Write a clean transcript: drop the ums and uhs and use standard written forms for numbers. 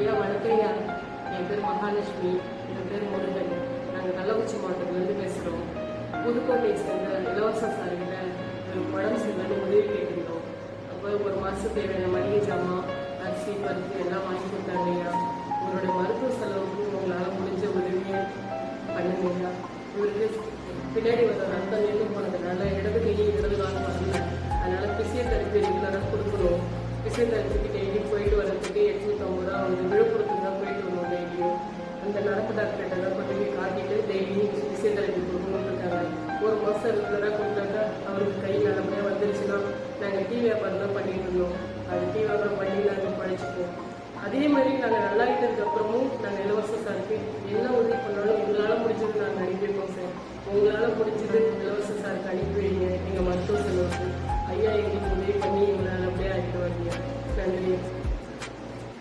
ஐயா வணக்கம் ஐயா. என் பேர் மகாலட்சுமி, என் பேர் முருகன். நாங்கள் கள்ளக்குறிச்சி மாவட்டத்துலேருந்து பேசுகிறோம். புதுக்கோட்டையை சேர்ந்த இலவச சார்கிட்ட ஒரு உடம்பு சரியில்லைன்னு உதவி கேட்டிருந்தோம். அப்போ ஒரு மாதத்துக்கு தேவையான மளிகை ஜாமான், அரிசி, பருப்பு எல்லாம் வாங்கி கொடுத்தாங்க ஐயா. உங்களுடைய மருத்துவ செலவுக்கு உங்களால் முடிஞ்ச உதவியை பண்ணுங்க ஐயா. இவருக்கு பின்னாடி வர ரத்தம் நின்று போனதுனால இடது கையை இடது காலம் வரல. அதனால் பிசியோதெரப்பி ரெகுலராக கொடுக்கணும். பிசியோதெரப்பிக்கு டெய்லி போயிட்டு வரதுக்கு 850 ரூபா வந்து விழுப்புரத்துக்கு தான் போயிட்டு வருவோம். டெய்லியும் அந்த நடப்பு டாக்டர்கிட்ட தான் கொண்டு போய் காட்டிட்டு டெய்லியும் பிசியோதெரப்பி கொடுக்கணும்னு இருக்காங்க. ஒரு மாதம் ரெகுலராக கொடுத்தாக்கா அவருக்கு கை நல்லபடியாக வந்துருச்சுன்னா நாங்கள் டீ வியாபாரம் தான் பண்ணிட்டு இருந்தோம். அது டீ வியாபாரம் பண்ணி நாங்கள் படிச்சுப்போம். அதே மாதிரி நாங்கள் நல்லாயிட்டதுக்கு அப்புறமும் நாங்கள் இலவச சாருக்கு என்ன உதவி பண்ணாலும் எங்களால் முடிஞ்சது நாங்கள் அனுப்பியிருக்கோம் சார். உங்களால் முடிஞ்சது இலவச சாருக்கு அனுப்பி வைங்க எங்கள் மருத்துவ செலவுக்கு. ஐயா எங்களுக்கு உதவி பண்ணி எங்களை நல்லபடியாக ஆகிட்டு வரீங்க. நன்றி.